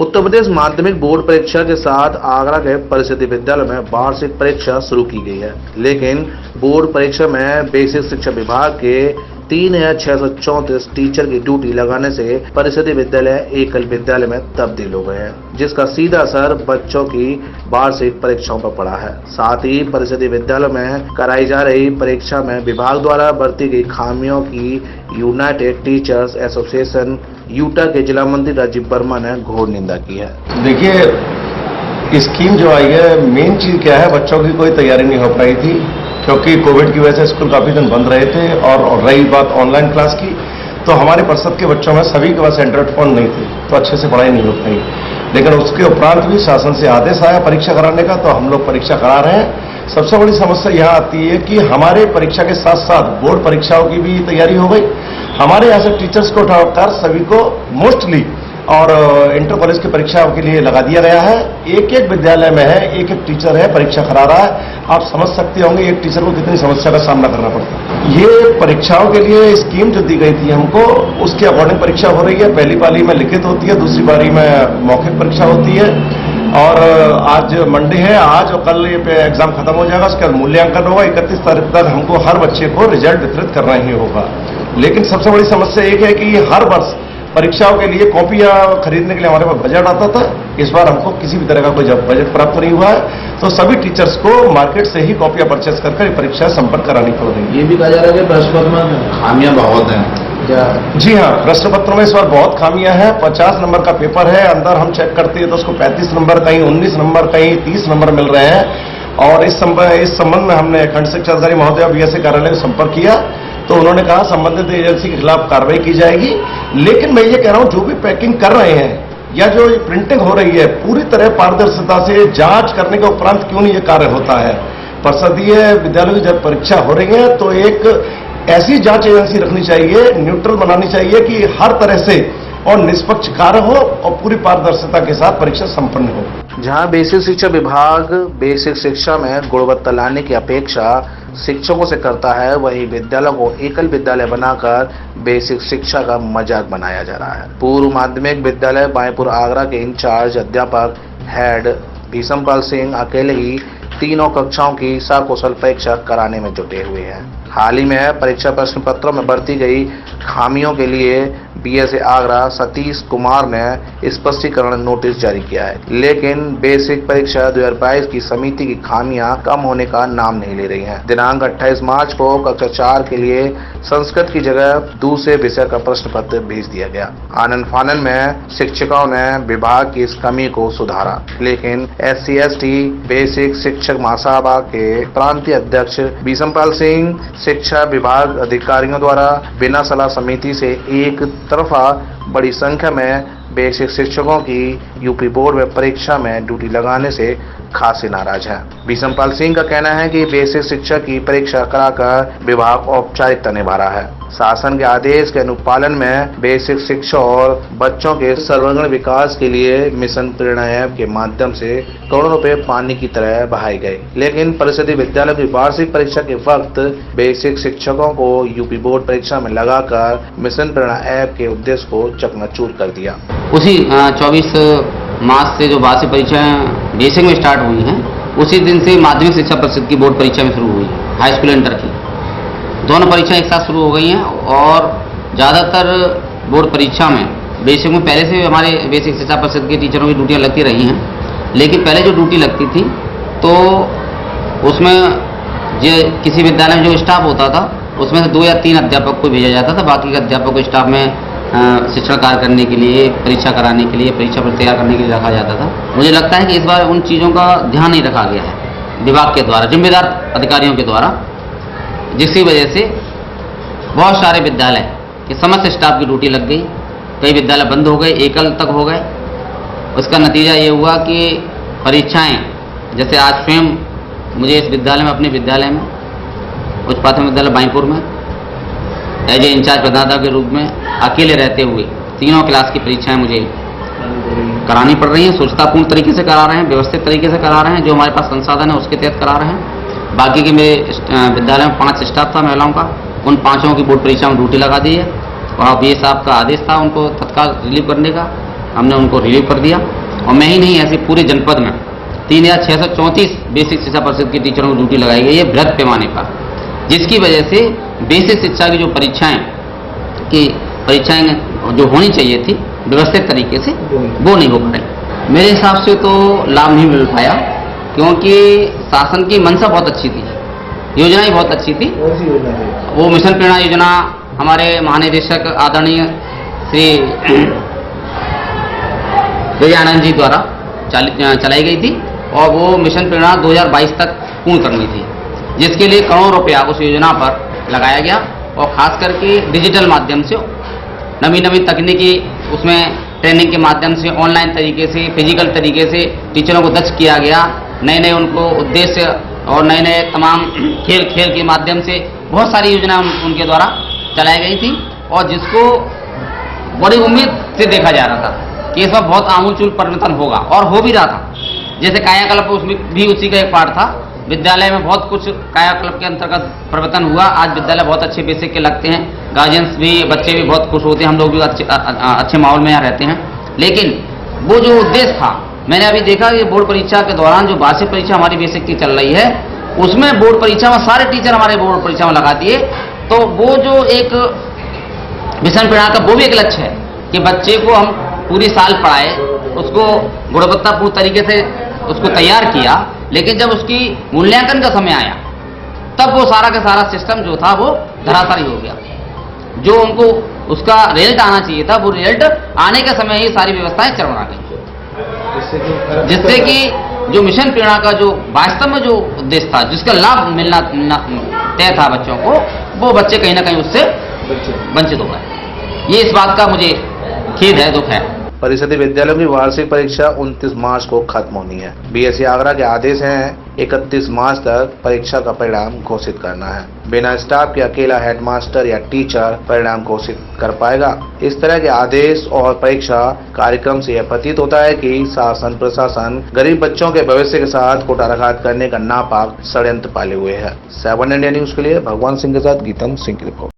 उत्तर प्रदेश माध्यमिक बोर्ड परीक्षा के साथ आगरा के परिषदीय विद्यालय में वार्षिक परीक्षा शुरू की गई है, लेकिन बोर्ड परीक्षा में बेसिक शिक्षा विभाग के 3,634 टीचर की ड्यूटी लगाने से परिषदीय विद्यालय एकल विद्यालय में तब्दील हो गए हैं, जिसका सीधा असर बच्चों की वार्षिक परीक्षाओं पर पड़ा है। साथ ही परिषदीय विद्यालय में कराई जा रही परीक्षा में विभाग द्वारा बरती गई खामियों की यूनाइटेड टीचर्स एसोसिएशन यूटा के जिला मंत्री राजीव वर्मा ने घोर निंदा की है। देखिए, स्कीम जो आई है, मेन चीज क्या है, बच्चों की कोई तैयारी नहीं हो पाई थी क्योंकि कोविड की वजह से स्कूल काफी दिन बंद रहे थे और रही बात ऑनलाइन क्लास की, तो हमारे परिषद के बच्चों में सभी के पास एंड्रॉइड फोन नहीं थे, तो अच्छे से पढ़ाई नहीं हो पाई। लेकिन उसके उपरांत भी शासन से आदेश आया परीक्षा कराने का, तो हम लोग परीक्षा करा रहे हैं। सबसे बड़ी समस्या यह आती है कि हमारे परीक्षा के साथ साथ बोर्ड परीक्षाओं की भी तैयारी हो गई। हमारे यहाँ से टीचर्स को उठाकर सभी को मोस्टली और इंटर कॉलेज की परीक्षाओं के लिए लगा दिया गया है। एक एक विद्यालय में है, एक एक टीचर है, परीक्षा करा रहा है। आप समझ सकते होंगे एक टीचर को कितनी समस्या का सामना करना पड़ता है। ये परीक्षाओं के लिए स्कीम जो दी गई थी हमको, उसके अकॉर्डिंग परीक्षा हो रही है। पहली पाली में लिखित होती है, दूसरी पाली में मौखिक परीक्षा होती है। और आज मंडे है, आज और कल ये एग्जाम खत्म हो जाएगा, उसके बाद मूल्यांकन होगा। 31 तारीख तक हमको हर बच्चे को रिजल्ट वितरित करना ही होगा। लेकिन सबसे बड़ी समस्या एक है कि हर वर्ष परीक्षाओं के लिए कॉपियां खरीदने के लिए हमारे पास बजट आता था। इस बार हमको किसी भी तरह का कोई बजट प्राप्त नहीं हुआ है, तो सभी टीचर्स को मार्केट से ही कॉपियां परचेस करके परीक्षा संपन्न करानी पड़ रही है। ये भी कहा जा रहा है कि प्रश्न पत्र में खामियां बहुत हैं। जी हाँ, प्रश्न पत्रों में इस बार बहुत खामियां हैं। 50 नंबर का पेपर है, अंदर हम चेक करते हैं तो उसको 35 नंबर, कहीं 19 नंबर, कहीं 30 नंबर मिल रहे हैं। और इस संबंध में हमने खंड शिक्षा अधिकारी महोदय बीएसए कार्यालय में संपर्क किया, तो उन्होंने कहा संबंधित एजेंसी के खिलाफ कार्रवाई की जाएगी। लेकिन मैं ये कह रहा हूं, जो भी पैकिंग कर रहे हैं या जो प्रिंटिंग हो रही है, पूरी तरह पारदर्शिता से जांच करने के उपरांत क्यों नहीं ये कार्य होता है। परिषदीय विद्यालयों की जब परीक्षा हो रही है तो एक ऐसी जांच एजेंसी रखनी चाहिए, न्यूट्रल बनानी चाहिए कि हर तरह से और निष्पक्ष कार्य हो और पूरी पारदर्शिता के साथ परीक्षा संपन्न हो। जहां बेसिक शिक्षा विभाग बेसिक शिक्षा में गुणवत्ता लाने की अपेक्षा शिक्षकों से करता है, वहीं विद्यालयों को एकल विद्यालय बनाकर बेसिक शिक्षा का मजाक बनाया जा रहा है। पूर्व माध्यमिक विद्यालय बांयपुर आगरा के इंचार्ज अध्यापक हेड भीषमपाल सिंह अकेले ही तीनों कक्षाओं की सकुशल परीक्षा कराने में जुटे हुए हैं। हाल ही में परीक्षा प्रश्न पत्रों में बरती गई खामियों के लिए बीएसए आगरा सतीश कुमार ने स्पष्टीकरण नोटिस जारी किया है, लेकिन बेसिक परीक्षा 2022 की समिति की खामियां कम होने का नाम नहीं ले रही हैं। दिनांक 28 मार्च को कक्षा 4 के लिए संस्कृत की जगह दूसरे विषय का प्रश्न पत्र भेज दिया गया। आनन फानन में शिक्षकों ने विभाग की इस कमी को सुधारा, लेकिन SC/ST बेसिक शिक्षक महासभा के प्रांतीय अध्यक्ष भीषमपाल सिंह शिक्षा विभाग अधिकारियों द्वारा बिना सलाह समिति से एक तरफा बड़ी संख्या में बेसिक शिक्षकों की यूपी बोर्ड में परीक्षा में ड्यूटी लगाने से खासे नाराज हैं। भीषमपाल सिंह का कहना है कि बेसिक शिक्षा की परीक्षा कराकर विभाग औपचारिकता निभा रहा है। शासन के आदेश के अनुपालन में बेसिक शिक्षा और बच्चों के सर्वांगीण विकास के लिए मिशन प्रेरणा ऐप के माध्यम से करोड़ों रुपए पानी की तरह बहाए गए, लेकिन परिषदीय विद्यालय की वार्षिक परीक्षा के वक्त बेसिक शिक्षकों को यूपी बोर्ड परीक्षा में लगाकर मिशन प्रेरणा ऐप के उद्देश्य को चकनाचूर कर दिया। उसी 24 मार्च से जो वार्षिक परीक्षाएं बेसिक में स्टार्ट हुई हैं, उसी दिन से माध्यमिक शिक्षा परिषद की बोर्ड परीक्षा में शुरू हुई, हाई स्कूल इंटर की दोनों परीक्षा एक साथ शुरू हो गई हैं। और ज़्यादातर बोर्ड परीक्षा में बेसिक में पहले से हमारे बेसिक शिक्षा परिषद के टीचरों की ड्यूटियाँ लगती रही हैं, लेकिन पहले जो ड्यूटी लगती थी तो उसमें जो किसी विद्यालय में जो स्टाफ होता था उसमें से 2 या 3 अध्यापक को भेजा जाता था, बाकी के अध्यापक को स्टाफ में शिक्षण कार्य करने के लिए, परीक्षा कराने के लिए, परीक्षा पर तैयार करने के लिए रखा जाता था। मुझे लगता है कि इस बार उन चीज़ों का ध्यान नहीं रखा गया है विभाग के द्वारा, जिम्मेदार अधिकारियों के द्वारा, जिसकी वजह से बहुत सारे विद्यालय के समस्त स्टाफ की ड्यूटी लग गई। कई विद्यालय बंद हो गए, एकल तक हो गए। उसका नतीजा ये हुआ कि परीक्षाएं, जैसे आज स्वयं मुझे इस विद्यालय में, अपने विद्यालय में, उच्च प्राथमिक विद्यालय बांयपुर में एज ए इंचार्ज प्रधानाध्यापक के रूप में अकेले रहते हुए तीनों क्लास की परीक्षाएं मुझे करानी पड़ रही हैं। स्वच्छतापूर्ण तरीके से करा रहे हैं, व्यवस्थित तरीके से करा रहे हैं, जो हमारे पास संसाधन है उसके तहत करा रहे हैं। बाकी के मेरे विद्यालय में 5 स्टाफ था महिलाओं का, उन 5 की बोर्ड परीक्षा में ड्यूटी लगा दी है। वहाँ BA साहब का आदेश था उनको तत्काल रिलीव करने का, हमने उनको रिलीव कर दिया। और मैं ही नहीं, ऐसे पूरे जनपद में 3634 बेसिक शिक्षा परिषद के टीचरों को ड्यूटी लगाई गई है बृहद पैमाने पर, जिसकी वजह से बेसिक शिक्षा की जो परीक्षाएं जो होनी चाहिए थी व्यवस्थित तरीके से वो नहीं हो पाई। मेरे हिसाब से तो लाभ नहीं मिल पाया, क्योंकि शासन की मंशा बहुत अच्छी थी, योजना ही बहुत अच्छी थी। वो मिशन प्रेरणा योजना हमारे महानिदेशक आदरणीय श्री विजयानंद जी द्वारा चलाई गई थी, और वो मिशन प्रेरणा 2022 तक पूर्ण करनी थी, जिसके लिए करोड़ों रुपया उस योजना पर लगाया गया। और खास करके डिजिटल माध्यम से नवी तकनीकी उसमें ट्रेनिंग के माध्यम से, ऑनलाइन तरीके से, फिजिकल तरीके से टीचरों को दक्ष किया गया। नए उनको उद्देश्य और नए तमाम खेल के माध्यम से बहुत सारी योजना उनके द्वारा चलाई गई थी, और जिसको बड़ी उम्मीद से देखा जा रहा था कि इसमें बहुत आमूलचूल परिवर्तन होगा, और हो भी रहा था। जैसे कायाकल्प उसमें भी उसी का एक पार्ट था। विद्यालय में बहुत कुछ कायाकल्प के अंतर्गत परिवर्तन हुआ। आज विद्यालय बहुत अच्छे बेसिक के लगते हैं, गार्जियंस भी, बच्चे भी बहुत खुश होते हैं, हम लोग भी अच्छे माहौल में यहाँ रहते हैं। लेकिन वो जो उद्देश्य था, मैंने अभी देखा कि बोर्ड परीक्षा के दौरान जो वार्षिक परीक्षा हमारी बेसिक की चल रही है, उसमें बोर्ड परीक्षा में सारे टीचर हमारे बोर्ड परीक्षा में लगा दिए। तो वो जो एक मिशन प्रेरणा का वो भी एक लक्ष्य है कि बच्चे को हम पूरी साल पढ़ाए, उसको गुणवत्तापूर्ण तरीके से उसको तैयार किया, लेकिन जब उसकी मूल्यांकन का समय आया तब वो सारा का सारा सिस्टम जो था वो धराशायी हो गया। जो उनको उसका रिजल्ट आना चाहिए था, वो रिजल्ट आने के समय ही सारी व्यवस्थाएं चरमरा गई, जिससे कि जो मिशन प्रेरणा का जो वास्तव में जो उद्देश्य था, जिसका लाभ मिलना तय था बच्चों को, वो बच्चे कहीं ना कहीं उससे वंचित हो गए। ये इस बात का मुझे खेद है, दुख है। परिषदीय विद्यालयों की वार्षिक परीक्षा 29 मार्च को खत्म होनी है। बीएसई आगरा के आदेश हैं 31 मार्च तक परीक्षा का परिणाम घोषित करना है। बिना स्टाफ के अकेला हेडमास्टर या टीचर परिणाम घोषित कर पाएगा। इस तरह के आदेश और परीक्षा कार्यक्रम से यह प्रतीत होता है कि शासन प्रशासन गरीब बच्चों के भविष्य के साथ कुठाराघात करने का नापाक षड्यंत्र पाले हुए है। 7 इंडिया न्यूज के लिए भगवान सिंह के साथ गीतम सिंह की रिपोर्ट।